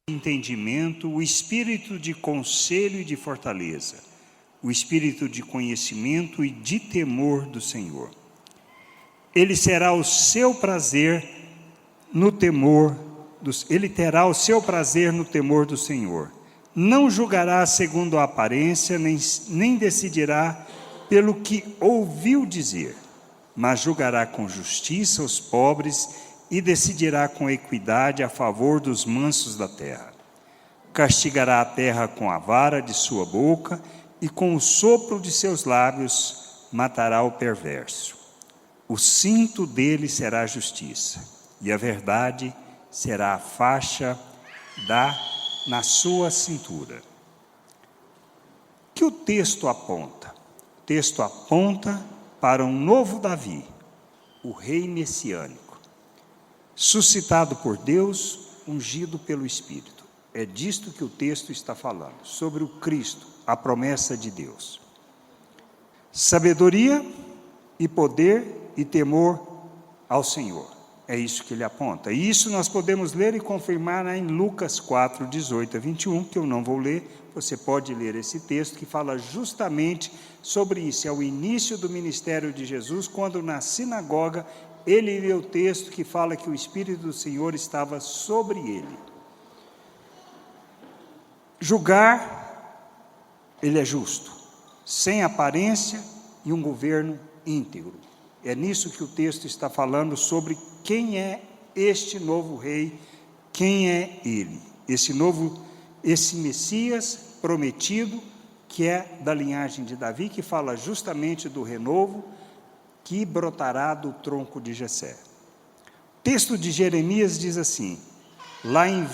entendimento, o espírito de conselho e de fortaleza, o espírito de conhecimento e de temor do Senhor. Ele terá o seu prazer no temor do Senhor. Não julgará segundo a aparência, nem decidirá pelo que ouviu dizer, mas julgará com justiça os pobres e decidirá com equidade a favor dos mansos da terra. Castigará a terra com a vara de sua boca e com o sopro de seus lábios matará o perverso. O cinto dele será a justiça, e a verdade será a faixa na sua cintura. Que o texto aponta? O texto aponta para um novo Davi, o rei messiânico, suscitado por Deus, ungido pelo Espírito. É disto que o texto está falando, sobre o Cristo, a promessa de Deus. Sabedoria e poder e temor ao Senhor. É isso que ele aponta. E isso nós podemos ler e confirmar em Lucas 4, 18 a 21, que eu não vou ler. Você pode ler esse texto que fala justamente sobre isso. É o início do ministério de Jesus, quando na sinagoga ele lê o texto que fala que o Espírito do Senhor estava sobre ele. Julgar, ele é justo, sem aparência e um governo íntegro. É nisso que o texto está falando sobre quem é este novo rei, quem é ele, esse Messias prometido, que é da linhagem de Davi, que fala justamente do renovo que brotará do tronco de Jessé. O texto de Jeremias diz assim, lá em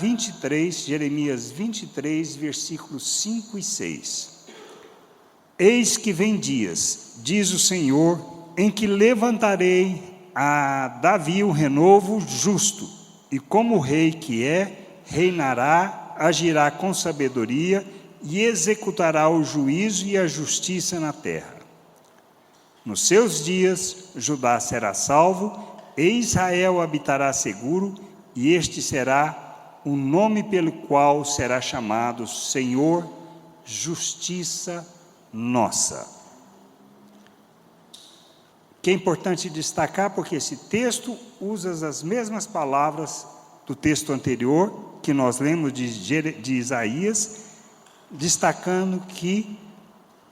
Jeremias 23, versículos 5 e 6. Eis que vem dias, diz o Senhor, em que levantarei a Davi o renovo justo, e como rei que é, reinará, agirá com sabedoria e executará o juízo e a justiça na terra. Nos seus dias, Judá será salvo, e Israel habitará seguro, e este será o nome pelo qual será chamado Senhor, justiça nossa. Que é importante destacar, porque esse texto usa as mesmas palavras do texto anterior, que nós lemos de Isaías, destacando que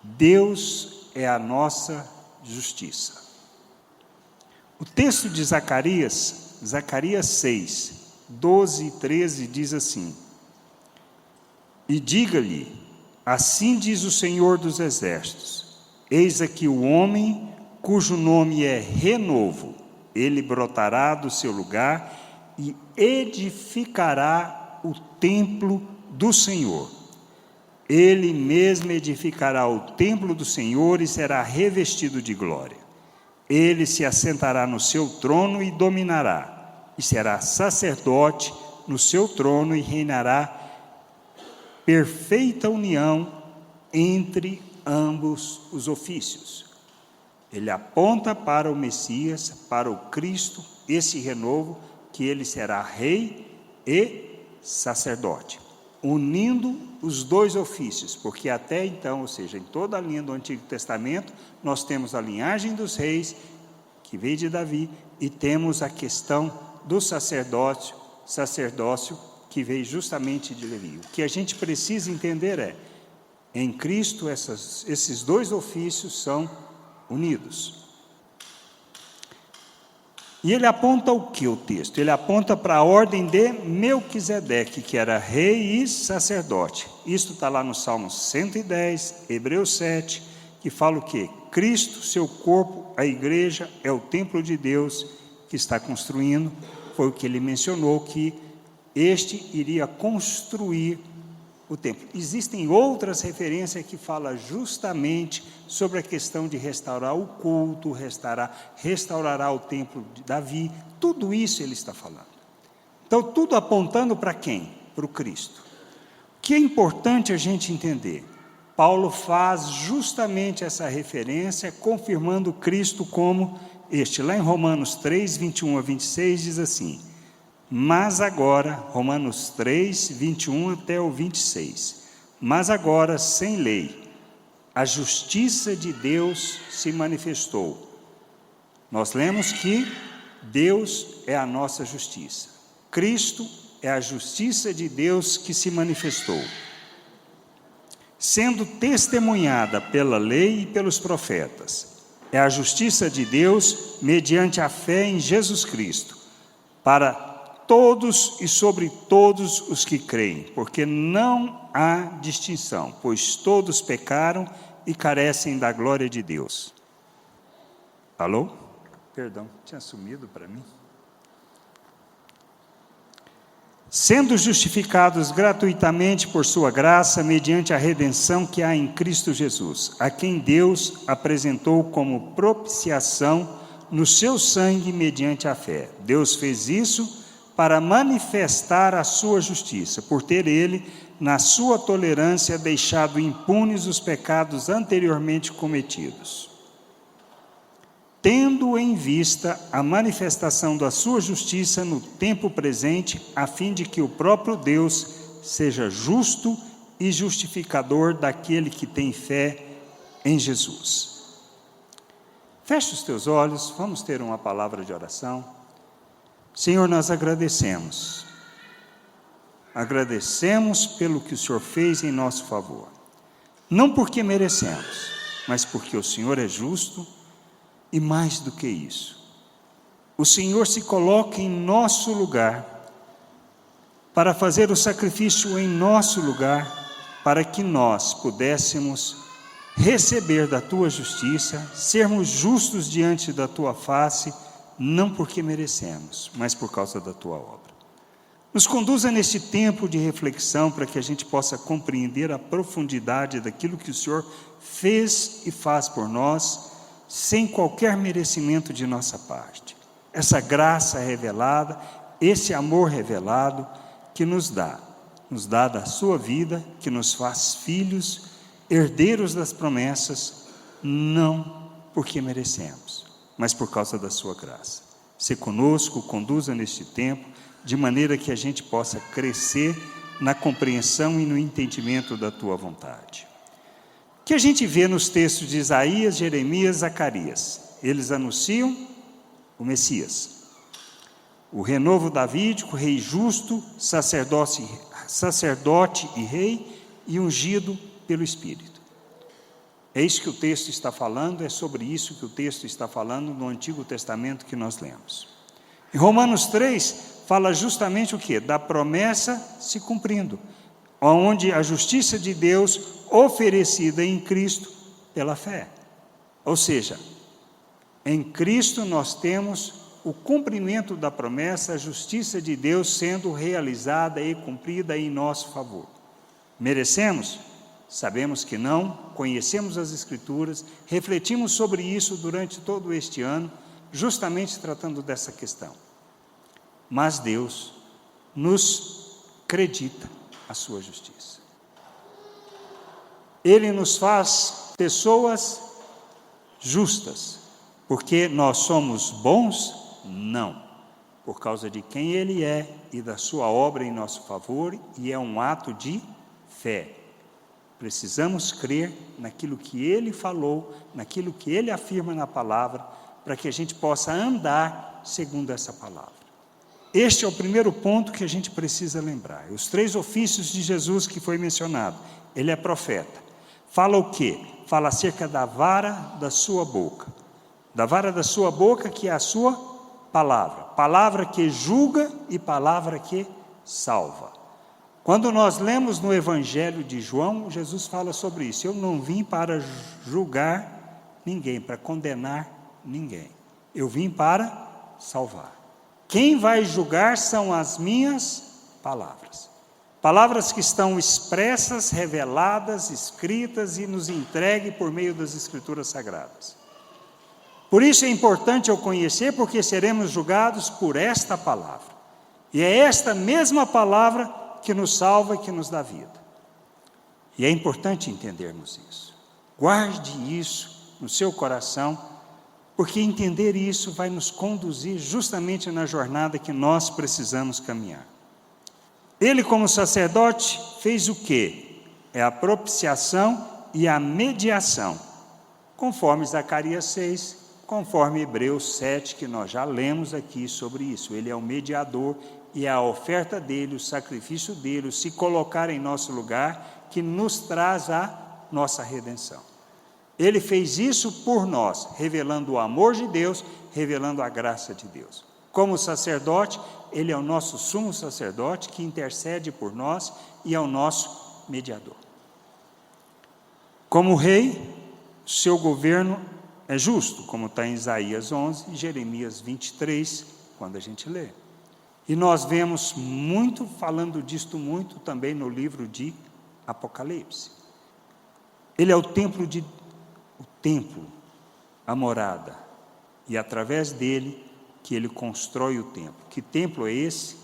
Deus é a nossa justiça. O texto de Zacarias 6, 12 e 13, diz assim, e diga-lhe, assim diz o Senhor dos Exércitos, eis aqui o homem cujo nome é Renovo, ele brotará do seu lugar e edificará o templo do Senhor. Ele mesmo edificará o templo do Senhor e será revestido de glória. Ele se assentará no seu trono e dominará, e será sacerdote no seu trono e reinará perfeita união entre ambos os ofícios. Ele aponta para o Messias, para o Cristo, esse renovo, que ele será rei e sacerdote, unindo os dois ofícios, porque até então, ou seja, em toda a linha do Antigo Testamento, nós temos a linhagem dos reis, que veio de Davi, e temos a questão do sacerdócio, que veio justamente de Levi. O que a gente precisa entender é, em Cristo, esses dois ofícios são unidos. E ele aponta o que o texto? Ele aponta para a ordem de Melquisedeque, que era rei e sacerdote. Isto está lá no Salmo 110, Hebreus 7, que fala o quê? Cristo, seu corpo, a igreja, é o templo de Deus que está construindo. Foi o que ele mencionou, que este iria construir o templo. Existem outras referências que falam justamente sobre a questão de restaurar o culto, restaurará o templo de Davi. Tudo isso ele está falando. Então, tudo apontando para quem? Para o Cristo. O que é importante a gente entender? Paulo faz justamente essa referência, confirmando Cristo como este. Lá em Romanos 3, 21 a 26, diz assim, Mas agora, Romanos 3, 21 até o 26. Mas agora, sem lei, a justiça de Deus se manifestou. Nós lemos que Deus é a nossa justiça. Cristo é a justiça de Deus que se manifestou, sendo testemunhada pela lei e pelos profetas. É a justiça de Deus mediante a fé em Jesus Cristo, para todos e sobre todos os que creem, porque não há distinção, pois todos pecaram e carecem da glória de Deus. Alô? Perdão, tinha sumido para mim. Sendo justificados gratuitamente por sua graça, mediante a redenção que há em Cristo Jesus, a quem Deus apresentou como propiciação no seu sangue mediante a fé. Deus fez isso para manifestar a sua justiça, por ter ele, na sua tolerância, deixado impunes os pecados anteriormente cometidos, tendo em vista a manifestação da sua justiça no tempo presente, a fim de que o próprio Deus seja justo e justificador daquele que tem fé em Jesus. Feche os teus olhos, vamos ter uma palavra de oração. Senhor, nós agradecemos. Agradecemos pelo que o Senhor fez em nosso favor. Não porque merecemos, mas porque o Senhor é justo. E mais do que isso, o Senhor se coloca em nosso lugar, para fazer o sacrifício em nosso lugar, para que nós pudéssemos receber da Tua justiça, sermos justos diante da Tua face, não porque merecemos, mas por causa da Tua obra. Nos conduza neste tempo de reflexão, para que a gente possa compreender a profundidade daquilo que o Senhor fez e faz por nós, sem qualquer merecimento de nossa parte. Essa graça revelada, esse amor revelado que nos dá da sua vida, que nos faz filhos, herdeiros das promessas, não porque merecemos, mas por causa da sua graça. Se conosco, conduza neste tempo, de maneira que a gente possa crescer na compreensão e no entendimento da tua vontade. Que a gente vê nos textos de Isaías, Jeremias, Zacarias. Eles anunciam o Messias, o renovo davídico, rei justo, sacerdote e rei, e ungido pelo Espírito. É isso que o texto está falando, é sobre isso que o texto está falando no Antigo Testamento que nós lemos. Em Romanos 3, fala justamente o quê? Da promessa se cumprindo, onde a justiça de Deus oferecida em Cristo pela fé. Ou seja, em Cristo nós temos o cumprimento da promessa, a justiça de Deus sendo realizada e cumprida em nosso favor. Merecemos? Sabemos que não, conhecemos as Escrituras, refletimos sobre isso durante todo este ano, justamente tratando dessa questão. Mas Deus nos acredita a sua justiça. Ele nos faz pessoas justas, porque nós somos bons? Não, por causa de quem Ele é e da sua obra em nosso favor, e é um ato de fé. Precisamos crer naquilo que Ele falou, naquilo que Ele afirma na palavra, para que a gente possa andar segundo essa palavra. Este é o primeiro ponto que a gente precisa lembrar. Os 3 ofícios de Jesus que foi mencionado. Ele é profeta. Fala o quê? Fala acerca da vara da sua boca. Da vara da sua boca, que é a sua palavra. Palavra que julga e palavra que salva. Quando nós lemos no Evangelho de João, Jesus fala sobre isso. Eu não vim para julgar ninguém, para condenar ninguém. Eu vim para salvar. Quem vai julgar são as minhas palavras. Palavras que estão expressas, reveladas, escritas e nos entregues por meio das Escrituras Sagradas. Por isso é importante eu conhecer, porque seremos julgados por esta palavra. E é esta mesma palavra que nos salva e que nos dá vida. E é importante entendermos isso. Guarde isso no seu coração, porque entender isso vai nos conduzir justamente na jornada que nós precisamos caminhar. Ele, como sacerdote, fez o quê? É a propiciação e a mediação, conforme Zacarias 6, conforme Hebreus 7, que nós já lemos aqui sobre isso. Ele é o mediador e é a oferta dele, o sacrifício dele, o se colocar em nosso lugar, que nos traz a nossa redenção. Ele fez isso por nós, revelando o amor de Deus, revelando a graça de Deus. Como sacerdote, ele é o nosso sumo sacerdote, que intercede por nós e é o nosso mediador. Como rei, seu governo é justo, como está em Isaías 11 e Jeremias 23, quando a gente lê. E nós vemos muito, falando disto muito, também no livro de Apocalipse. Ele é o templo, a morada, e através dele que ele constrói o templo. Que templo é esse?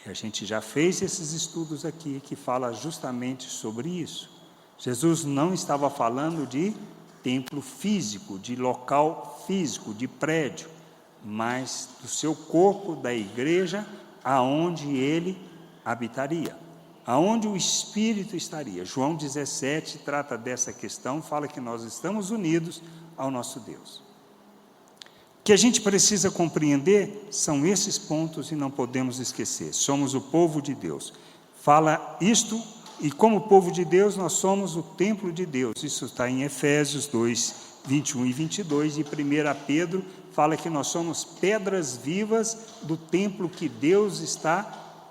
A gente já fez esses estudos aqui, que fala justamente sobre isso. Jesus não estava falando de templo físico, de local físico, de prédio, mas do seu corpo, da igreja, aonde ele habitaria, aonde o Espírito estaria. João 17 trata dessa questão, fala que nós estamos unidos ao nosso Deus. O que a gente precisa compreender são esses pontos e não podemos esquecer. Somos o povo de Deus. Fala isto, e como povo de Deus, nós somos o templo de Deus. Isso está em Efésios 2, 21 e 22, e 1 Pedro fala que nós somos pedras vivas do templo que Deus está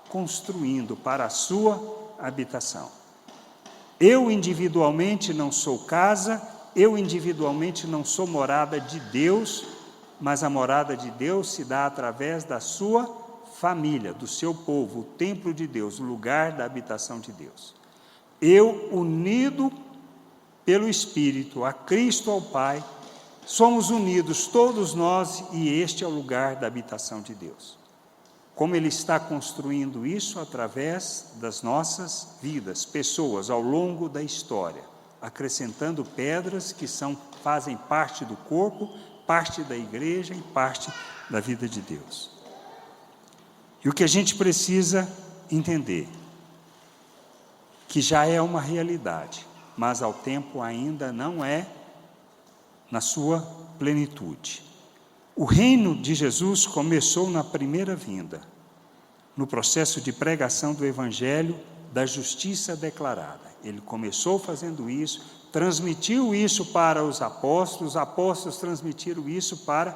construindo para a sua habitação. Eu individualmente não sou casa, eu individualmente não sou morada de Deus, mas a morada de Deus se dá através da sua família, do seu povo, o templo de Deus, o lugar da habitação de Deus. Eu, unido pelo Espírito a Cristo, ao Pai, somos unidos todos nós, e este é o lugar da habitação de Deus. Como Ele está construindo isso através das nossas vidas, pessoas ao longo da história, acrescentando pedras que fazem parte do corpo, parte da igreja e parte da vida de Deus. E o que a gente precisa entender, que já é uma realidade, mas ao tempo ainda não é na sua plenitude. O reino de Jesus começou na primeira vinda, no processo de pregação do Evangelho da justiça declarada. Ele começou fazendo isso, transmitiu isso para os apóstolos transmitiram isso para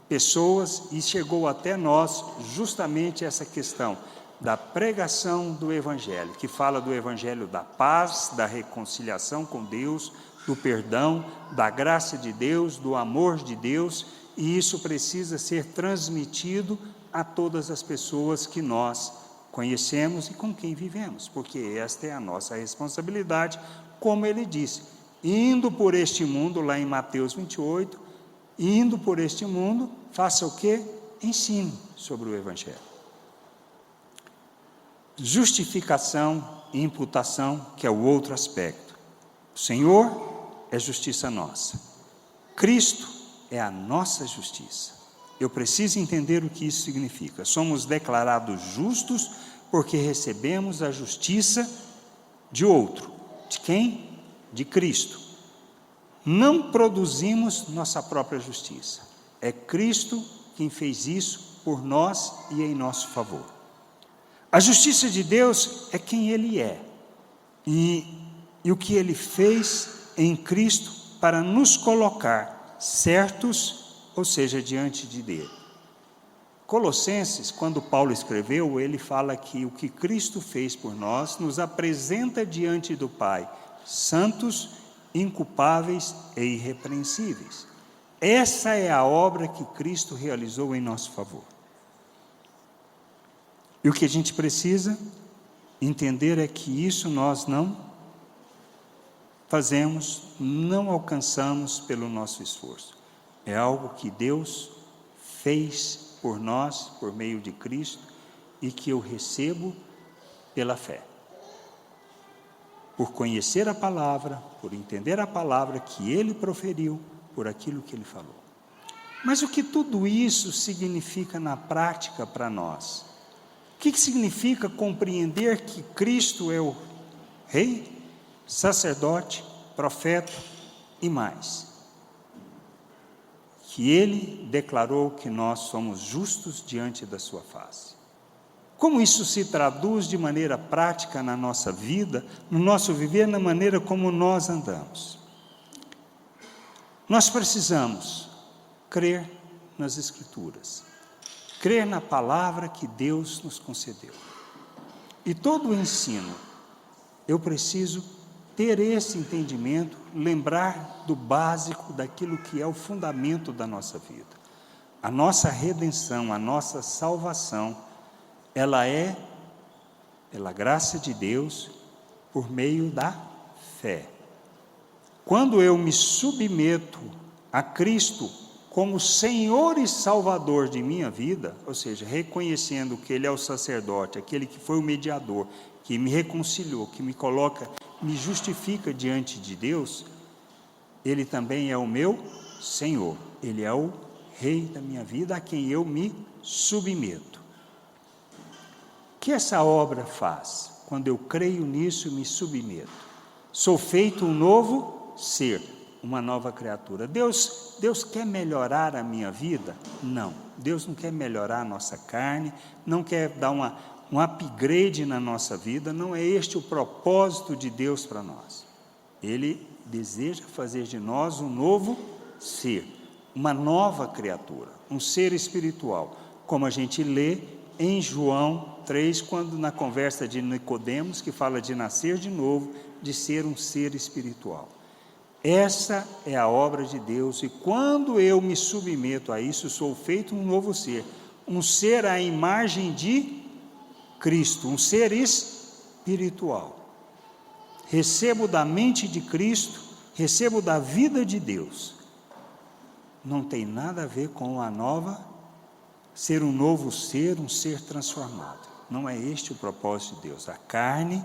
pessoas, e chegou até nós justamente essa questão da pregação do Evangelho, que fala do Evangelho da paz, da reconciliação com Deus, do perdão, da graça de Deus, do amor de Deus, e isso precisa ser transmitido a todas as pessoas que nós conhecemos e com quem vivemos, porque esta é a nossa responsabilidade, como ele disse, indo por este mundo, lá em Mateus 28, indo por este mundo, faça o quê? Ensine sobre o Evangelho. Justificação e imputação, que é o outro aspecto. O Senhor é justiça nossa. Cristo é a nossa justiça. Eu preciso entender o que isso significa. Somos declarados justos porque recebemos a justiça de outro. De quem? De Cristo. Não produzimos nossa própria justiça. É Cristo quem fez isso por nós e em nosso favor. A justiça de Deus é quem Ele é. E o que Ele fez em Cristo para nos colocar certos, ou seja, diante de Deus. Colossenses, quando Paulo escreveu, ele fala que o que Cristo fez por nós nos apresenta diante do Pai, santos, inculpáveis e irrepreensíveis. Essa é a obra que Cristo realizou em nosso favor. E o que a gente precisa entender é que isso nós não fazemos, não alcançamos pelo nosso esforço. É algo que Deus fez por nós, por meio de Cristo, e que eu recebo pela fé. Por conhecer a palavra, por entender a palavra que Ele proferiu, por aquilo que Ele falou. Mas o que tudo isso significa na prática para nós? O que significa compreender que Cristo é o Rei, sacerdote, profeta e mais? Que Ele declarou que nós somos justos diante da sua face. Como isso se traduz de maneira prática na nossa vida, no nosso viver, na maneira como nós andamos? Nós precisamos crer nas Escrituras, crer na palavra que Deus nos concedeu. E todo o ensino, eu preciso ter esse entendimento, lembrar do básico, daquilo que é o fundamento da nossa vida. A nossa redenção, a nossa salvação, ela é pela graça de Deus, por meio da fé. Quando eu me submeto a Cristo como Senhor e Salvador de minha vida, ou seja, reconhecendo que Ele é o sacerdote, aquele que foi o mediador, que me reconciliou, que me coloca, me justifica diante de Deus, Ele também é o meu Senhor, Ele é o Rei da minha vida, a quem eu me submeto. O que essa obra faz? Quando eu creio nisso e me submeto, sou feito um novo ser, uma nova criatura. Deus quer melhorar a minha vida? Não. Deus não quer melhorar a nossa carne, não quer dar um upgrade na nossa vida, não é este o propósito de Deus para nós. Ele deseja fazer de nós um novo ser, uma nova criatura, um ser espiritual, como a gente lê em João 3, quando na conversa de Nicodemos, que fala de nascer de novo, de ser um ser espiritual. Essa é a obra de Deus, e quando eu me submeto a isso, sou feito um novo ser, um ser à imagem de Cristo, um ser espiritual. Recebo da mente de Cristo, recebo da vida de Deus. Não tem nada a ver com a nova, ser um novo ser, um ser transformado. Não é este o propósito de Deus. A carne,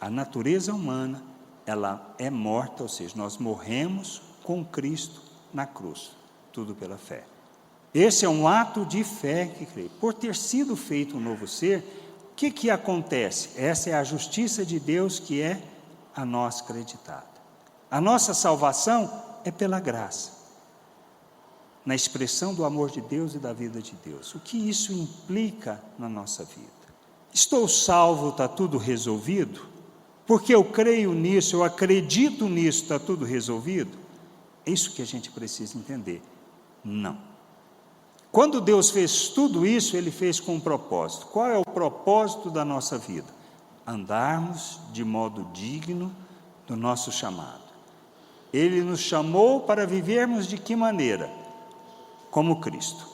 a natureza humana, ela é morta, ou seja, nós morremos com Cristo na cruz, tudo pela fé. Esse é um ato de fé que creio. Por ter sido feito um novo ser, o que acontece? Essa é a justiça de Deus que é a nós creditada. A nossa salvação é pela graça, na expressão do amor de Deus e da vida de Deus. O que isso implica na nossa vida? Estou salvo, está tudo resolvido? Porque eu creio nisso, eu acredito nisso, está tudo resolvido? É isso que a gente precisa entender. Não. Quando Deus fez tudo isso, Ele fez com um propósito. Qual é o propósito da nossa vida? Andarmos de modo digno do nosso chamado. Ele nos chamou para vivermos de que maneira? Como Cristo.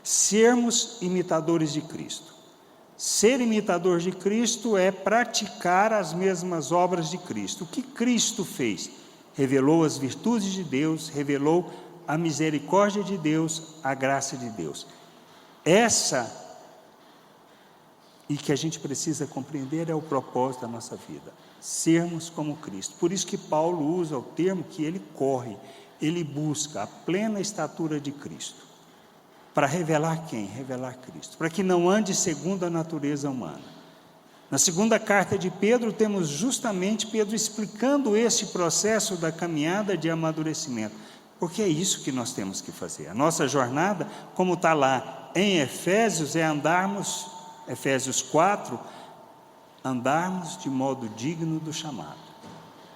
Sermos imitadores de Cristo. Ser imitador de Cristo é praticar as mesmas obras de Cristo. O que Cristo fez? Revelou as virtudes de Deus, revelou a misericórdia de Deus, a graça de Deus. Essa, e que a gente precisa compreender, é o propósito da nossa vida. Sermos como Cristo. Por isso que Paulo usa o termo que ele corre, ele busca a plena estatura de Cristo. Para revelar quem? Revelar Cristo. Para que não ande segundo a natureza humana. Na segunda carta de Pedro, temos justamente Pedro explicando esse processo da caminhada de amadurecimento. Porque é isso que nós temos que fazer. A nossa jornada, como está lá em Efésios, é andarmos, Efésios 4, andarmos de modo digno do chamado.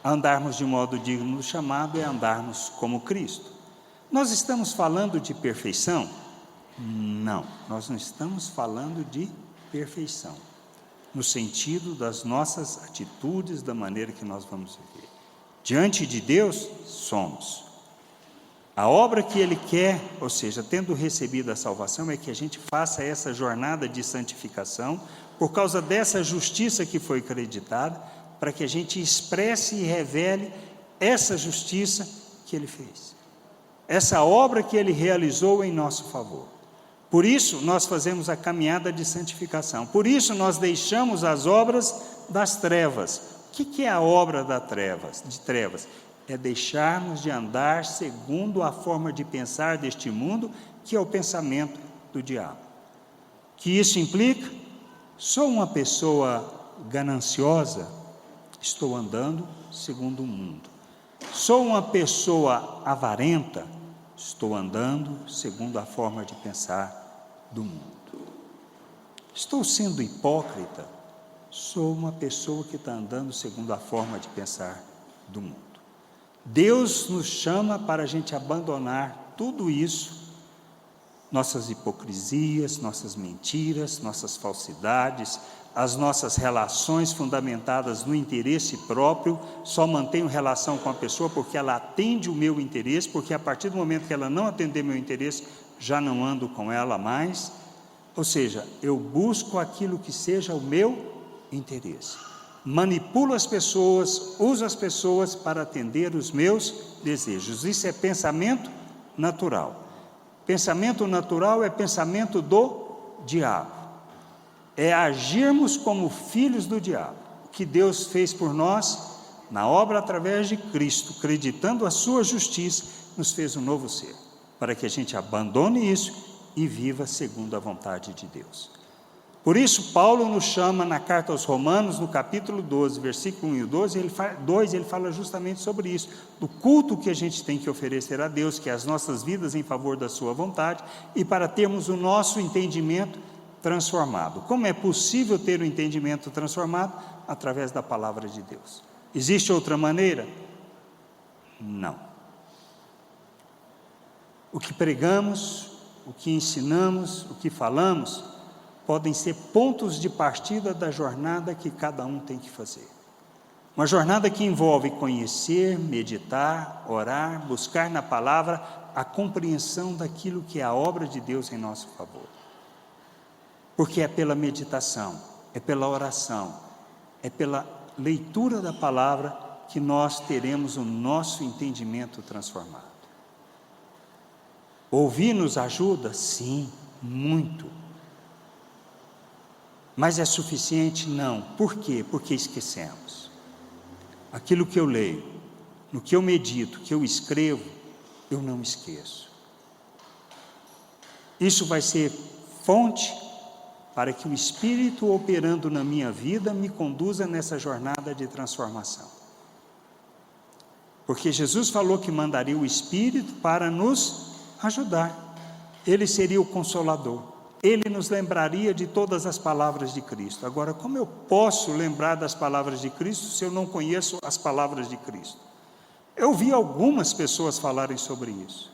Andarmos de modo digno do chamado é andarmos como Cristo. Nós estamos falando de perfeição? Não, nós não estamos falando de perfeição, no sentido das nossas atitudes, da maneira que nós vamos viver. Diante de Deus, somos. A obra que Ele quer, ou seja, tendo recebido a salvação, é que a gente faça essa jornada de santificação, por causa dessa justiça que foi creditada, para que a gente expresse e revele essa justiça que Ele fez, essa obra que Ele realizou em nosso favor. Por isso nós fazemos a caminhada de santificação, por isso nós deixamos as obras das trevas. O que é a obra de trevas? é deixarmos de andar segundo a forma de pensar deste mundo, que é o pensamento do diabo. Que isso implica? Sou uma pessoa gananciosa, estou andando segundo o mundo. Sou uma pessoa avarenta, estou andando segundo a forma de pensar do mundo. Estou sendo hipócrita, sou uma pessoa que está andando segundo a forma de pensar do mundo. Deus nos chama para a gente abandonar tudo isso, nossas hipocrisias, nossas mentiras, nossas falsidades, as nossas relações fundamentadas no interesse próprio. Só mantenho relação com a pessoa porque ela atende o meu interesse, porque a partir do momento que ela não atender meu interesse, já não ando com ela mais. Ou seja, eu busco aquilo que seja o meu interesse. Manipulo as pessoas, uso as pessoas para atender os meus desejos. Isso é pensamento natural. Pensamento natural é pensamento do diabo. É agirmos como filhos do diabo. O que Deus fez por nós, na obra através de Cristo, acreditando a sua justiça, nos fez um novo ser, para que a gente abandone isso e viva segundo a vontade de Deus. Por isso, Paulo nos chama na carta aos Romanos, no capítulo 12, versículo 1 e 12, ele fala justamente sobre isso, do culto que a gente tem que oferecer a Deus, que é as nossas vidas em favor da sua vontade, e para termos o nosso entendimento transformado. Como é possível ter o entendimento transformado? Através da palavra de Deus. Existe outra maneira? Não. O que pregamos, o que ensinamos, o que falamos, podem ser pontos de partida da jornada que cada um tem que fazer. Uma jornada que envolve conhecer, meditar, orar, buscar na palavra a compreensão daquilo que é a obra de Deus em nosso favor. Porque é pela meditação, é pela oração, é pela leitura da palavra que nós teremos o nosso entendimento transformado. Ouvir nos ajuda? Sim, muito. Mas é suficiente? Não. Por quê? Porque esquecemos. Aquilo que eu leio, no que eu medito, que eu escrevo, eu não esqueço. Isso vai ser fonte para que o Espírito operando na minha vida me conduza nessa jornada de transformação. Porque Jesus falou que mandaria o Espírito para nos ajudar. Ele seria o Consolador. Ele nos lembraria de todas as palavras de Cristo. Agora, como eu posso lembrar das palavras de Cristo se eu não conheço as palavras de Cristo? Eu vi algumas pessoas falarem sobre isso.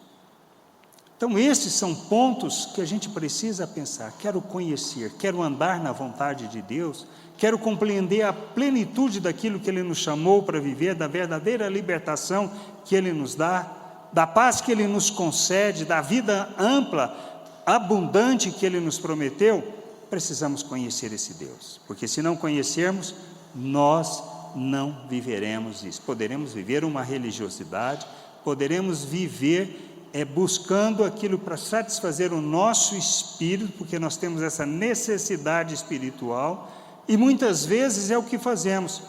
Então, esses são pontos que a gente precisa pensar. Quero conhecer, quero andar na vontade de Deus, quero compreender a plenitude daquilo que Ele nos chamou para viver, da verdadeira libertação que Ele nos dá, da paz que Ele nos concede, da vida ampla, abundante que Ele nos prometeu. Precisamos conhecer esse Deus, porque se não conhecermos, nós não viveremos isso. Poderemos viver uma religiosidade, poderemos viver buscando aquilo para satisfazer o nosso espírito, porque nós temos essa necessidade espiritual, e muitas vezes é o que fazemos.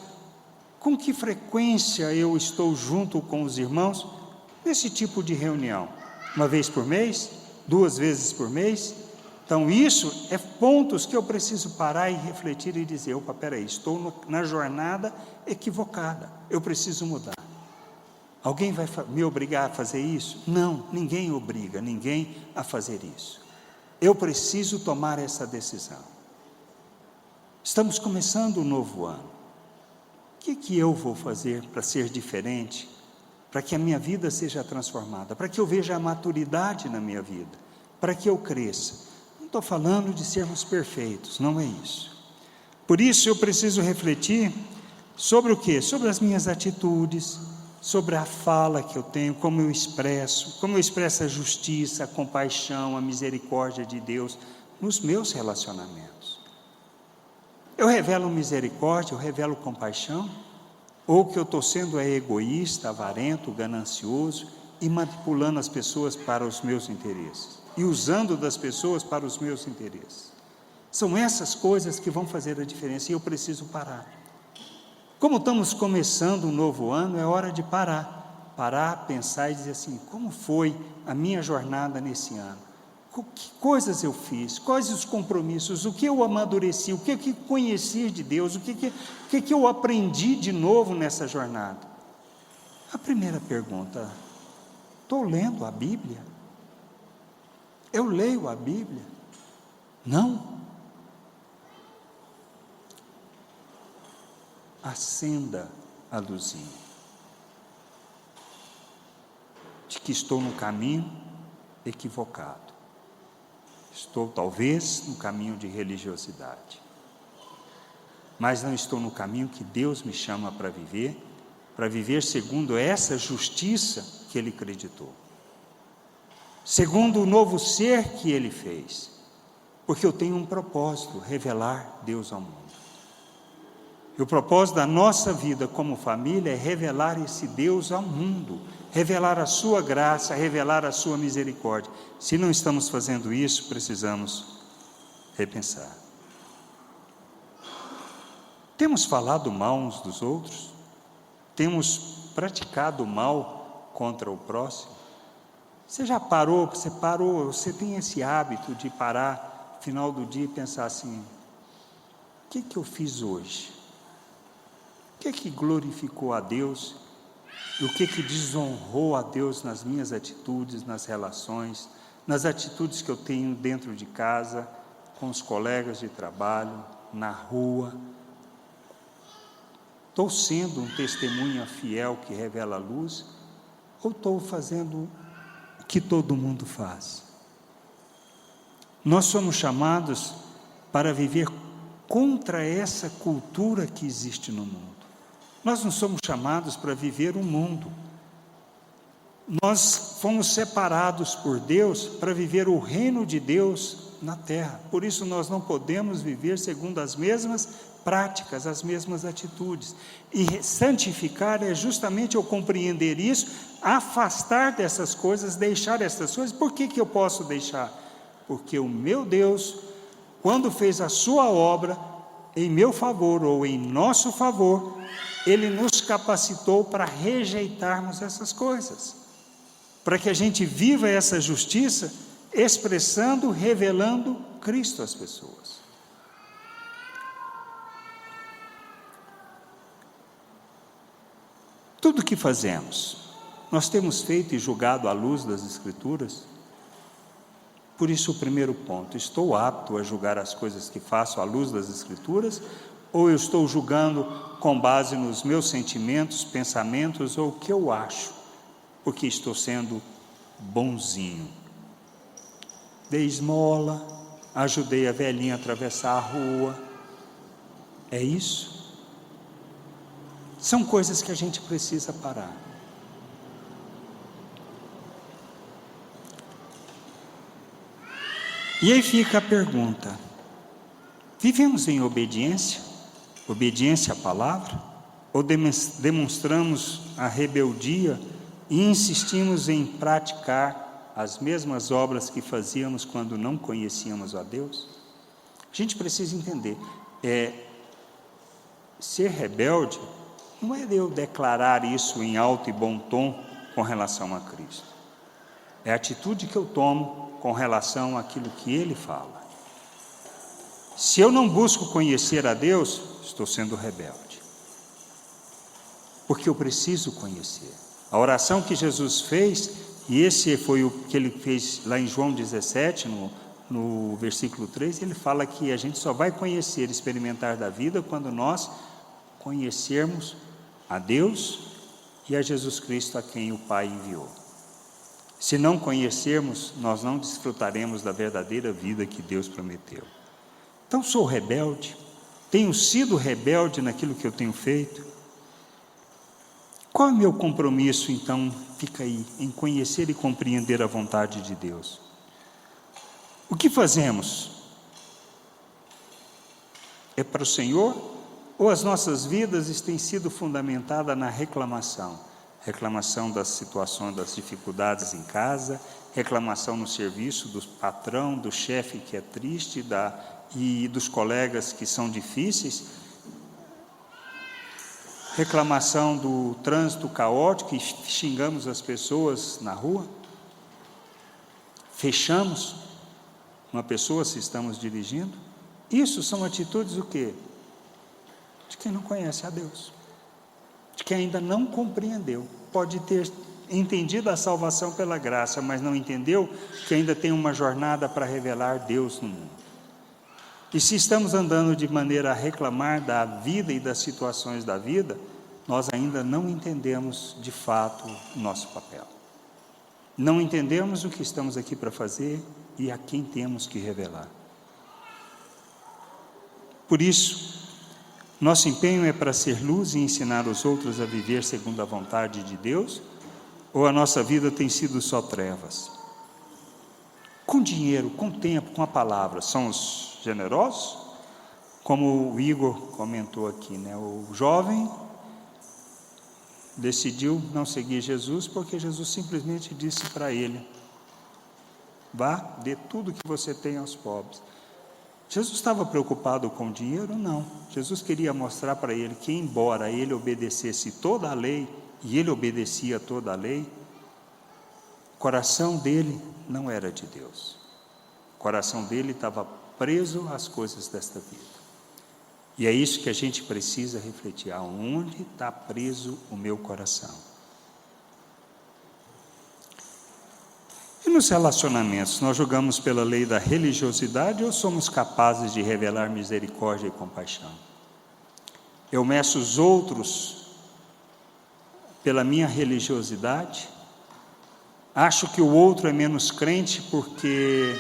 Com que frequência eu estou junto com os irmãos nesse tipo de reunião? Uma vez por mês? 2 vezes por mês? Então isso é pontos que eu preciso parar e refletir e dizer: opa, peraí, estou na jornada equivocada, eu preciso mudar. Alguém vai me obrigar a fazer isso? Não, ninguém obriga ninguém a fazer isso. Eu preciso tomar essa decisão. Estamos começando um novo ano. O que eu vou fazer para ser diferente? Para que a minha vida seja transformada, para que eu veja a maturidade na minha vida, para que eu cresça. Não estou falando de sermos perfeitos, não é isso. Por isso eu preciso refletir sobre o quê? Sobre as minhas atitudes, sobre a fala que eu tenho, como eu expresso a justiça, a compaixão, a misericórdia de Deus nos meus relacionamentos. Eu revelo misericórdia, eu revelo compaixão? Ou que eu estou sendo egoísta, avarento, ganancioso e manipulando as pessoas para os meus interesses e usando das pessoas para os meus interesses? São essas coisas que vão fazer a diferença e eu preciso parar. Como estamos começando um novo ano, é hora de parar parar, pensar e dizer assim: como foi a minha jornada nesse ano? Que coisas eu fiz? Quais os compromissos? O que eu amadureci? O que eu conheci de Deus? O que eu aprendi de novo nessa jornada? A primeira pergunta: estou lendo a Bíblia? Eu leio a Bíblia? Não. Acenda a luzinha de que estou no caminho equivocado. Estou talvez no caminho de religiosidade, mas não estou no caminho que Deus me chama para viver segundo essa justiça que Ele acreditou, segundo o novo ser que Ele fez, porque eu tenho um propósito: revelar Deus ao mundo. E o propósito da nossa vida como família é revelar esse Deus ao mundo, revelar a sua graça, revelar a sua misericórdia. Se não estamos fazendo isso, precisamos repensar. Temos falado mal uns dos outros? Temos praticado mal contra o próximo? Você já parou, você tem esse hábito de parar no final do dia e pensar assim: o que eu fiz hoje? O que glorificou a Deus e o que desonrou a Deus nas minhas atitudes, nas relações, nas atitudes que eu tenho dentro de casa, com os colegas de trabalho, na rua? Estou sendo um testemunha fiel que revela a luz, ou estou fazendo o que todo mundo faz? Nós somos chamados para viver contra essa cultura que existe no mundo. Nós não somos chamados para viver o mundo. Nós fomos separados por Deus para viver o reino de Deus na terra. Por isso nós não podemos viver segundo as mesmas práticas, as mesmas atitudes. E santificar é justamente eu compreender isso, afastar dessas coisas, deixar essas coisas. Por que eu posso deixar? Porque o meu Deus, quando fez a sua obra em meu favor ou em nosso favor, Ele nos capacitou para rejeitarmos essas coisas, para que a gente viva essa justiça expressando, revelando Cristo às pessoas. Tudo que fazemos, nós temos feito e julgado à luz das Escrituras? Por isso o primeiro ponto: estou apto a julgar as coisas que faço à luz das Escrituras, ou eu estou julgando com base nos meus sentimentos, pensamentos, ou o que eu acho, porque estou sendo bonzinho? Dei esmola, ajudei a velhinha a atravessar a rua. É isso? São coisas que a gente precisa parar. E aí fica a pergunta: vivemos em obediência? Obediência à palavra? Ou demonstramos a rebeldia e insistimos em praticar as mesmas obras que fazíamos quando não conhecíamos a Deus? A gente precisa entender, ser rebelde não é eu declarar isso em alto e bom tom com relação a Cristo. É a atitude que eu tomo com relação àquilo que Ele fala. Se eu não busco conhecer a Deus, estou sendo rebelde, porque eu preciso conhecer. A oração que Jesus fez, e esse foi o que Ele fez lá em João 17, no versículo 3, Ele fala que a gente só vai conhecer, experimentar da vida, quando nós conhecermos a Deus e a Jesus Cristo, a quem o Pai enviou. Se não conhecermos, nós não desfrutaremos da verdadeira vida que Deus prometeu. Então sou rebelde, tenho sido rebelde naquilo que eu tenho feito. Qual é o meu compromisso então? Fica aí, em conhecer e compreender a vontade de Deus. O que fazemos? É para o Senhor? Ou as nossas vidas têm sido fundamentadas na reclamação? Reclamação das situações, das dificuldades em casa, reclamação no serviço, do patrão, do chefe que é triste, e dos colegas que são difíceis. reclamação do trânsito caótico e xingamos as pessoas na rua? Fechamos uma pessoa se estamos dirigindo? Isso são atitudes o quê? De quem não conhece a Deus, de quem ainda não compreendeu. Pode ter entendido a salvação pela graça, mas não entendeu que ainda tem uma jornada para revelar Deus no mundo. E se estamos andando de maneira a reclamar da vida e das situações da vida, nós ainda não entendemos de fato o nosso papel. Não entendemos o que estamos aqui para fazer e a quem temos que revelar. Por isso, nosso empenho é para ser luz e ensinar os outros a viver segundo a vontade de Deus, ou a nossa vida tem sido só trevas? Com dinheiro, com tempo, com a palavra, somos generosos? Como o Igor comentou aqui, né? O jovem decidiu não seguir Jesus porque Jesus simplesmente disse para ele: vá, dê tudo que você tem aos pobres. Jesus estava preocupado com o dinheiro? Não. Jesus queria mostrar para ele que, embora ele obedecesse toda a lei, e ele obedecia toda a lei, o coração dele não era de Deus. O coração dele estava preso às coisas desta vida. E é isso que a gente precisa refletir: aonde está preso o meu coração? E nos relacionamentos, nós julgamos pela lei da religiosidade ou somos capazes de revelar misericórdia e compaixão? Eu meço os outros pela minha religiosidade? Acho que o outro é menos crente porque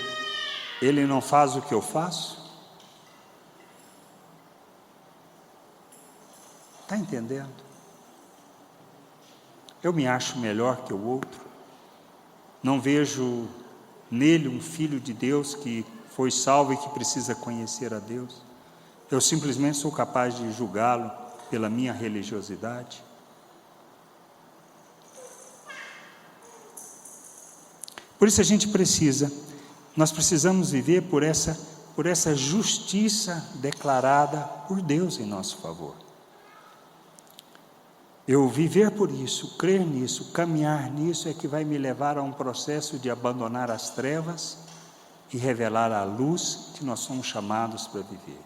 ele não faz o que eu faço? Está entendendo? Eu me acho melhor que o outro, não vejo nele um filho de Deus que foi salvo e que precisa conhecer a Deus. Eu simplesmente sou capaz de julgá-lo pela minha religiosidade. Por isso nós precisamos viver por essa justiça declarada por Deus em nosso favor. Eu viver por isso, crer nisso, caminhar nisso é que vai me levar a um processo de abandonar as trevas e revelar a luz que nós somos chamados para viver.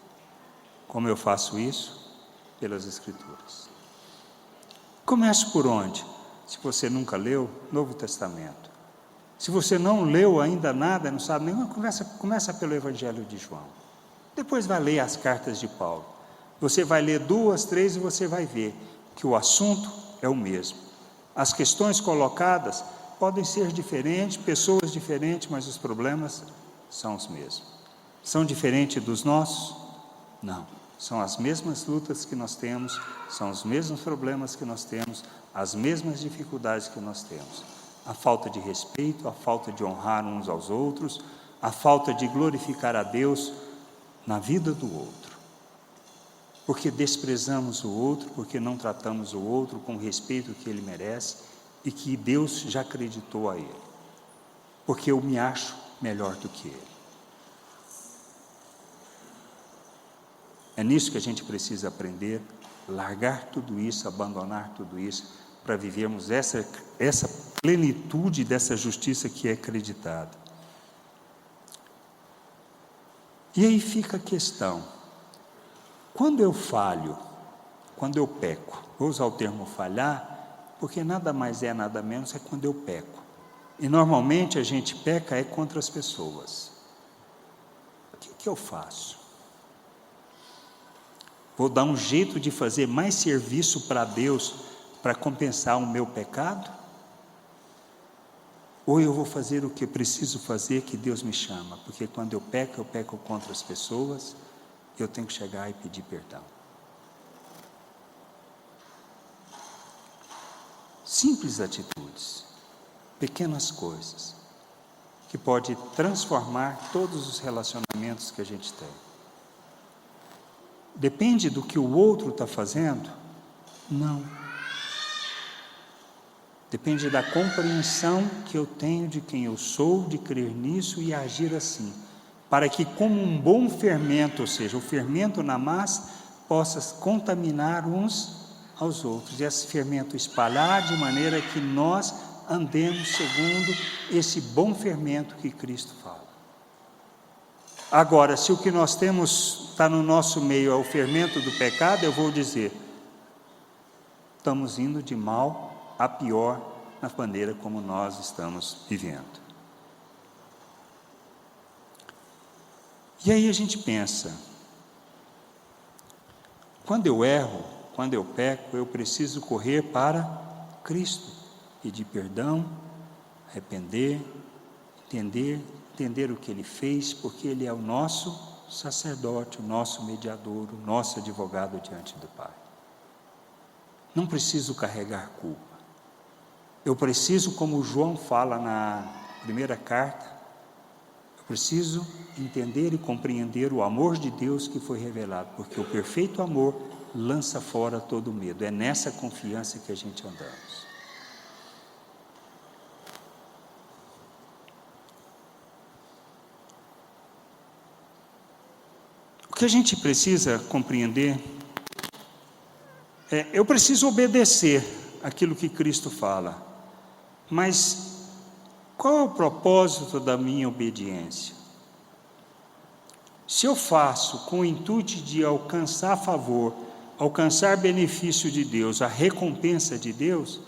Como eu faço isso? Pelas Escrituras. Começo por onde? Se você nunca leu, Novo Testamento. Se você não leu ainda nada, não sabe nenhuma, começa pelo Evangelho de João. Depois vai ler as cartas de Paulo. Você vai ler 2, 3 e você vai ver que o assunto é o mesmo. As questões colocadas podem ser diferentes, pessoas diferentes, mas os problemas são os mesmos. São diferentes dos nossos? Não. São as mesmas lutas que nós temos, são os mesmos problemas que nós temos, as mesmas dificuldades que nós temos. A falta de respeito, a falta de honrar uns aos outros, a falta de glorificar a Deus na vida do outro. Porque desprezamos o outro, porque não tratamos o outro com o respeito que ele merece e que Deus já acreditou a ele. Porque eu me acho melhor do que ele. É nisso que a gente precisa aprender, largar tudo isso, abandonar tudo isso, para vivermos essa plenitude dessa justiça que é acreditada. E aí fica a questão: quando eu falho, quando eu peco, vou usar o termo falhar, porque nada mais é, nada menos é quando eu peco. E normalmente a gente peca é contra as pessoas. O que eu faço? Vou dar um jeito de fazer mais serviço para Deus para compensar o meu pecado? Ou eu vou fazer o que eu preciso fazer, que Deus me chama? Porque quando eu peco contra as pessoas, eu tenho que chegar e pedir perdão. Simples atitudes, pequenas coisas, que pode transformar todos os relacionamentos que a gente tem. Depende do que o outro está fazendo? Não. Depende da compreensão que eu tenho de quem eu sou, de crer nisso e agir assim, para que, como um bom fermento, ou seja, o fermento na massa, possa contaminar uns aos outros, e esse fermento espalhar de maneira que nós andemos segundo esse bom fermento que Cristo fala. Agora, se o que nós temos está no nosso meio é o fermento do pecado, eu vou dizer, estamos indo de mal a pior na maneira como nós estamos vivendo. E aí a gente pensa, quando eu erro, quando eu peco, eu preciso correr para Cristo, pedir perdão, arrepender, entender o que Ele fez, porque Ele é o nosso sacerdote, o nosso mediador, o nosso advogado diante do Pai. Não preciso carregar culpa. Eu preciso, como João fala na primeira carta, eu preciso entender e compreender o amor de Deus que foi revelado, porque o perfeito amor lança fora todo medo. É nessa confiança que a gente andamos. O que a gente precisa compreender eu preciso obedecer aquilo que Cristo fala, mas qual é o propósito da minha obediência? Se eu faço com o intuito de alcançar favor, alcançar benefício de Deus, a recompensa de Deus,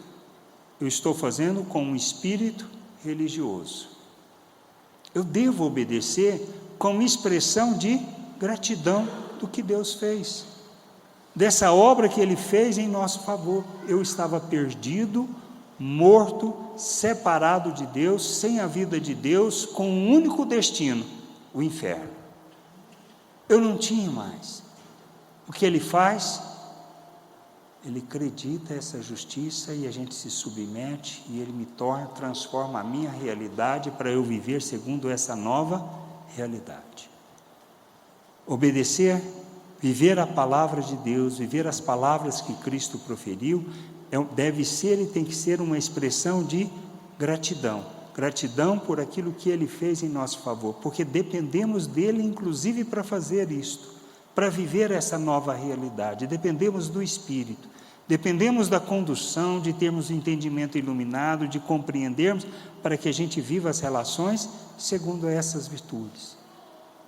eu estou fazendo com um espírito religioso. Eu devo obedecer como expressão de gratidão do que Deus fez, dessa obra que Ele fez em nosso favor. Eu estava perdido, morto, separado de Deus, sem a vida de Deus, com um único destino, o inferno. Eu não tinha mais. O que Ele faz? Ele acredita essa justiça e a gente se submete e Ele me transforma a minha realidade para eu viver segundo essa nova realidade. Obedecer, viver a palavra de Deus, viver as palavras que Cristo proferiu, deve ser e tem que ser uma expressão de gratidão. Gratidão por aquilo que Ele fez em nosso favor, porque dependemos dEle, inclusive, para fazer isto, para viver essa nova realidade. Dependemos do Espírito, dependemos da condução, de termos o entendimento iluminado, de compreendermos, para que a gente viva as relações segundo essas virtudes.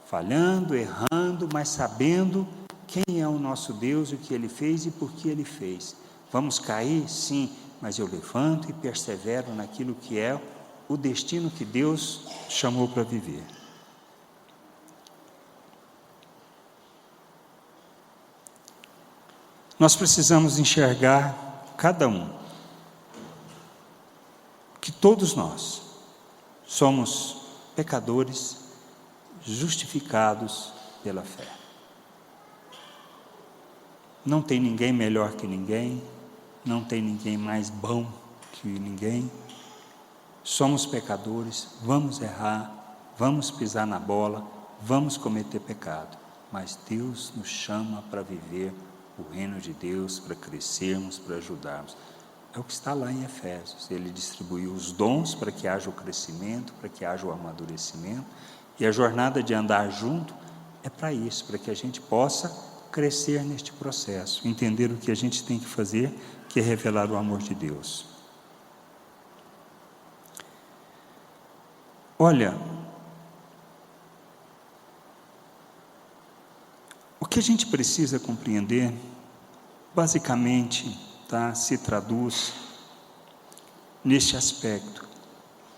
Falhando, errando, mas sabendo quem é o nosso Deus, o que Ele fez e por que Ele fez. Vamos cair? Sim, mas eu levanto e persevero naquilo que é o destino que Deus chamou para viver. Nós precisamos enxergar, cada um, que todos nós somos pecadores justificados pela fé. Não tem ninguém melhor que ninguém, não tem ninguém mais bom que ninguém. Somos pecadores, vamos errar, vamos pisar na bola, vamos cometer pecado, mas Deus nos chama para viver o reino de Deus, para crescermos, para ajudarmos. É o que está lá em Efésios. Ele distribuiu os dons para que haja o crescimento, para que haja o amadurecimento, e a jornada de andar junto é para isso, para que a gente possa crescer neste processo, entender o que a gente tem que fazer, que é revelar o amor de Deus. Olha, o que a gente precisa compreender, basicamente, se traduz neste aspecto.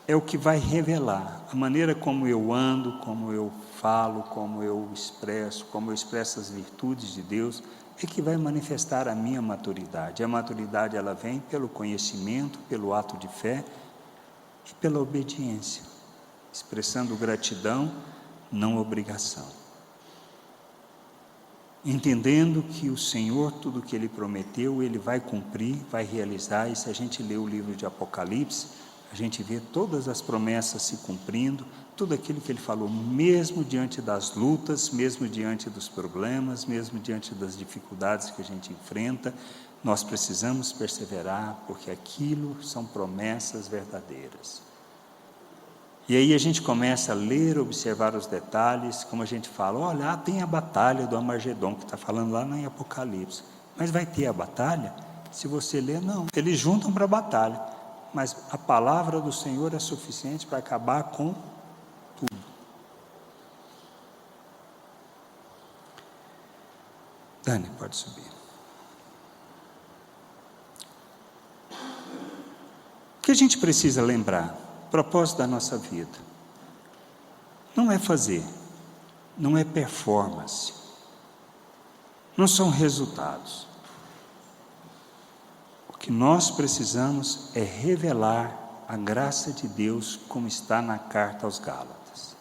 É o que vai revelar a maneira como eu ando, como eu falo, como eu expresso as virtudes de Deus, é que vai manifestar a minha maturidade. A maturidade, ela vem pelo conhecimento, pelo ato de fé e pela obediência, expressando gratidão, não obrigação. Entendendo que o Senhor, tudo o que Ele prometeu, Ele vai cumprir, vai realizar. E se a gente lê o livro de Apocalipse, a gente vê todas as promessas se cumprindo, tudo aquilo que Ele falou, mesmo diante das lutas, mesmo diante dos problemas, mesmo diante das dificuldades que a gente enfrenta, nós precisamos perseverar, porque aquilo são promessas verdadeiras. E aí a gente começa a ler, observar os detalhes, como a gente fala, olha, tem a batalha do Armagedon, que está falando lá em Apocalipse, mas vai ter a batalha? Se você ler, não. Eles juntam para a batalha, mas a palavra do Senhor é suficiente para acabar com tudo. Dani, pode subir. O que a gente precisa lembrar? O propósito da nossa vida não é fazer, não é performance, não são resultados. O que nós precisamos é revelar a graça de Deus, como está na carta aos Gálatas.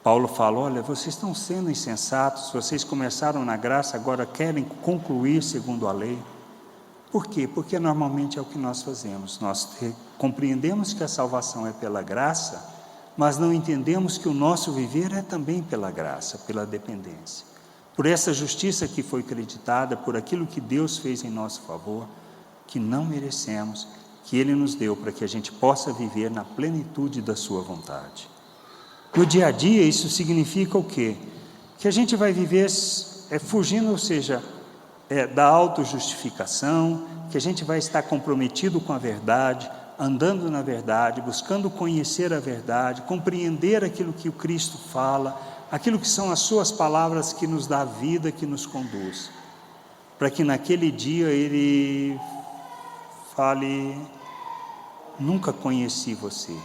Paulo fala: olha, vocês estão sendo insensatos, vocês começaram na graça, agora querem concluir segundo a lei. Por quê? Porque normalmente é o que nós fazemos. Nós compreendemos que a salvação é pela graça, mas não entendemos que o nosso viver é também pela graça, pela dependência. Por essa justiça que foi creditada, por aquilo que Deus fez em nosso favor, que não merecemos, que Ele nos deu para que a gente possa viver na plenitude da sua vontade. No dia a dia, isso significa o quê? Que a gente vai viver fugindo, ou seja, da autojustificação, que a gente vai estar comprometido com a verdade, andando na verdade, buscando conhecer a verdade, compreender aquilo que o Cristo fala, aquilo que são as suas palavras que nos dá vida, que nos conduz, para que naquele dia Ele fale: nunca conheci você,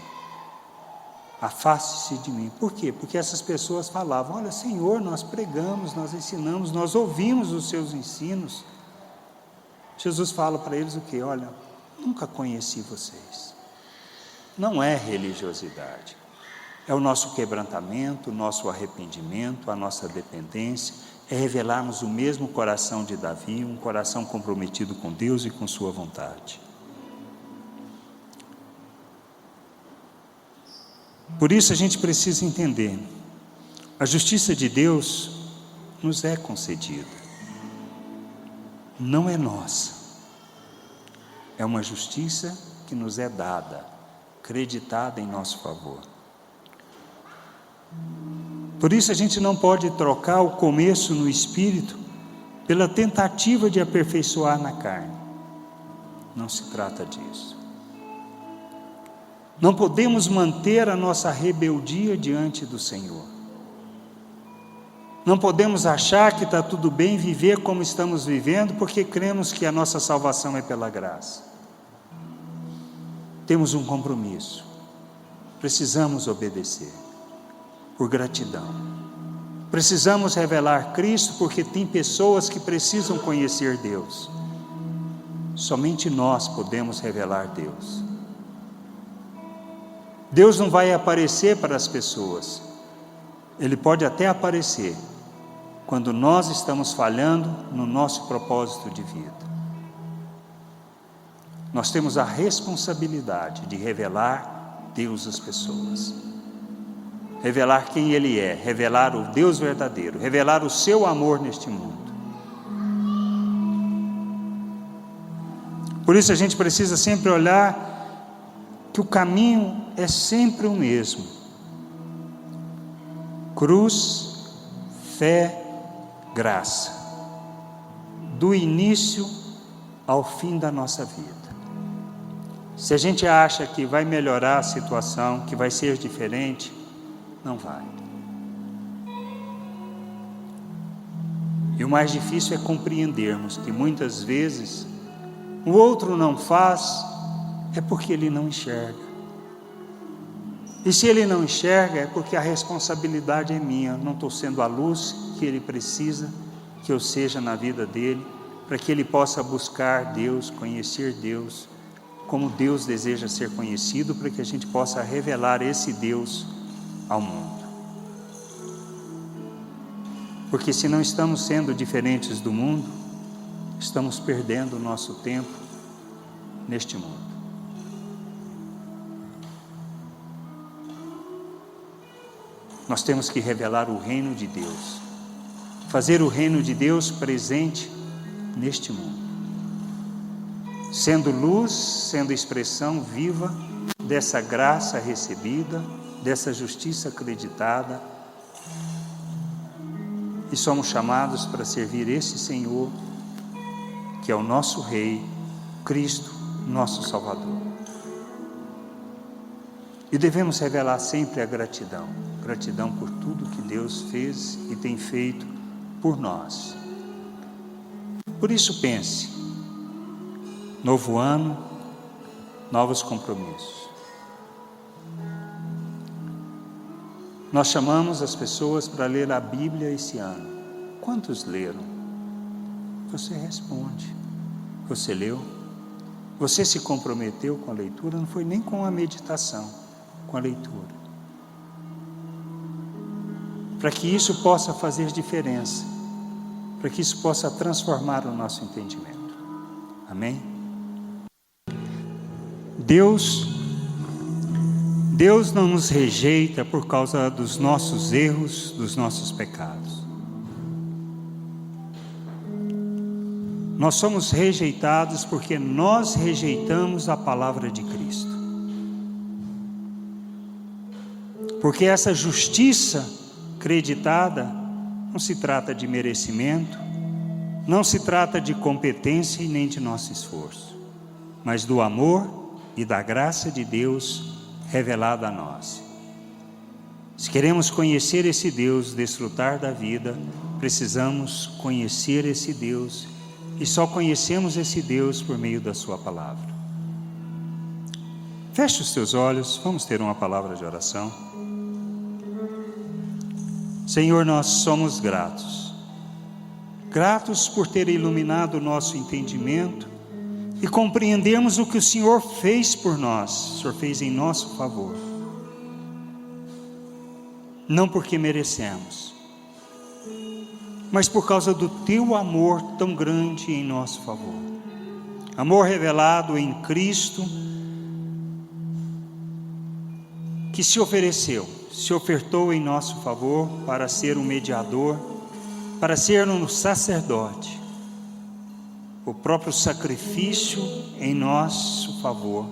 afaste-se de mim. Por quê? Porque essas pessoas falavam: olha, Senhor, nós pregamos, nós ensinamos, nós ouvimos os seus ensinos. Jesus fala para eles o quê? Olha, nunca conheci vocês. Não é religiosidade, é o nosso quebrantamento, o nosso arrependimento, a nossa dependência, é revelarmos o mesmo coração de Davi, um coração comprometido com Deus e com sua vontade. Por isso a gente precisa entender, a justiça de Deus nos é concedida, não é nossa, é uma justiça que nos é dada, creditada em nosso favor. Por isso a gente não pode trocar o começo no espírito pela tentativa de aperfeiçoar na carne, não se trata disso. Não podemos manter a nossa rebeldia diante do Senhor. Não podemos achar que está tudo bem viver como estamos vivendo, porque cremos que a nossa salvação é pela graça. Temos um compromisso, precisamos obedecer, por gratidão. Precisamos revelar Cristo, porque tem pessoas que precisam conhecer Deus. Somente nós podemos revelar Deus. Deus não vai aparecer para as pessoas, Ele pode até aparecer quando nós estamos falhando no nosso propósito de vida. Nós temos a responsabilidade de revelar Deus às pessoas, revelar quem Ele é, revelar o Deus verdadeiro, revelar o seu amor neste mundo. Por isso a gente precisa sempre olhar que o caminho é sempre o mesmo: cruz, fé, graça, do início ao fim da nossa vida. Se a gente acha que vai melhorar a situação, que vai ser diferente, não vai. E o mais difícil é compreendermos que muitas vezes o outro não faz, é porque ele não enxerga. E se ele não enxerga, é porque a responsabilidade é minha. Não estou sendo a luz que ele precisa que eu seja na vida dele, para que ele possa buscar Deus, conhecer Deus, como Deus deseja ser conhecido, para que a gente possa revelar esse Deus ao mundo. Porque se não estamos sendo diferentes do mundo, estamos perdendo o nosso tempo neste mundo. Nós temos que revelar o reino de Deus, fazer o reino de Deus presente neste mundo, sendo luz, sendo expressão viva dessa graça recebida, dessa justiça acreditada, e somos chamados para servir esse Senhor que é o nosso Rei, Cristo, nosso Salvador. E devemos revelar sempre a gratidão por tudo que Deus fez e tem feito por nós. Por isso pense, novo ano, novos compromissos. Nós chamamos as pessoas para ler a Bíblia esse ano. Quantos leram? Você responde. Você leu? Você se comprometeu com a leitura? Não foi nem com a meditação, com a leitura. Para que isso possa fazer diferença, para que isso possa transformar o nosso entendimento. Amém? Deus não nos rejeita por causa dos nossos erros, dos nossos pecados. Nós somos rejeitados porque nós rejeitamos a palavra de Cristo. Porque essa justiça creditada não se trata de merecimento, não se trata de competência e nem de nosso esforço, mas do amor e da graça de Deus revelada a nós. Se queremos conhecer esse Deus, desfrutar da vida, precisamos conhecer esse Deus, e só conhecemos esse Deus por meio da sua palavra. Feche os teus olhos, vamos ter uma palavra de oração. Senhor, nós somos gratos por ter iluminado o nosso entendimento e compreendermos o que o Senhor fez por nós. O Senhor fez em nosso favor, não porque merecemos, mas por causa do teu amor tão grande em nosso favor. Amor revelado em Cristo, que se ofertou em nosso favor para ser um mediador, para ser um sacerdote, o próprio sacrifício em nosso favor,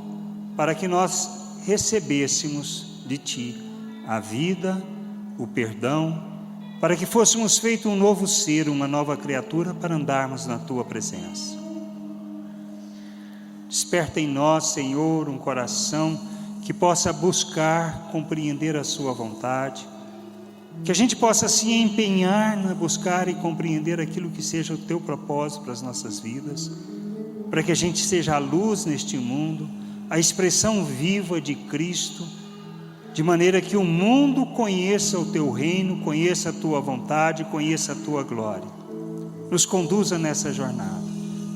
para que nós recebêssemos de Ti a vida, o perdão, para que fôssemos feito um novo ser, uma nova criatura, para andarmos na Tua presença. Desperta em nós, Senhor, um coração que possa buscar compreender a sua vontade, que a gente possa se empenhar na buscar e compreender aquilo que seja o teu propósito para as nossas vidas, para que a gente seja a luz neste mundo, a expressão viva de Cristo, de maneira que o mundo conheça o teu reino, conheça a tua vontade, conheça a tua glória. Nos conduza nessa jornada,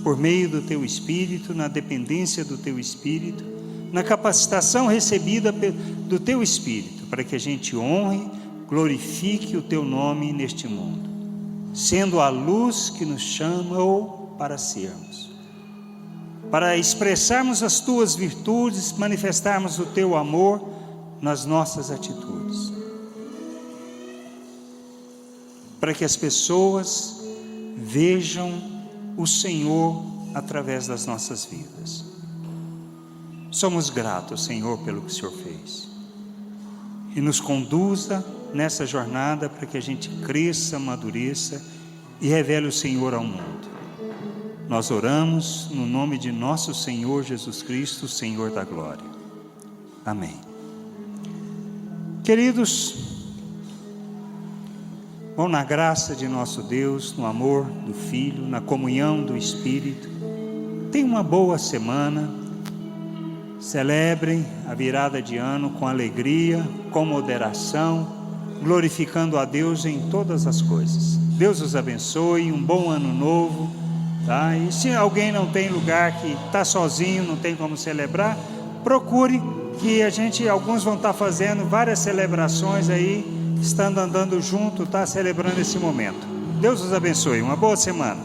por meio do teu Espírito, na dependência do teu Espírito, na capacitação recebida do teu Espírito, para que a gente honre, glorifique o teu nome neste mundo, sendo a luz que nos chamou para sermos, para expressarmos as tuas virtudes, manifestarmos o teu amor nas nossas atitudes, para que as pessoas vejam o Senhor através das nossas vidas. Somos gratos, Senhor, pelo que o Senhor fez, e nos conduza nessa jornada para que a gente cresça, amadureça e revele o Senhor ao mundo. Nós oramos no nome de nosso Senhor Jesus Cristo, Senhor da glória. Amém. Queridos, vão na graça de nosso Deus, no amor do Filho, na comunhão do Espírito. Tenham uma boa semana. Celebrem a virada de ano com alegria, com moderação, glorificando a Deus em todas as coisas. Deus os abençoe, um bom ano novo, tá? E se alguém não tem lugar, que está sozinho, não tem como celebrar, procure, que alguns vão estar fazendo várias celebrações aí, estando andando junto, tá? Celebrando esse momento. Deus os abençoe, uma boa semana.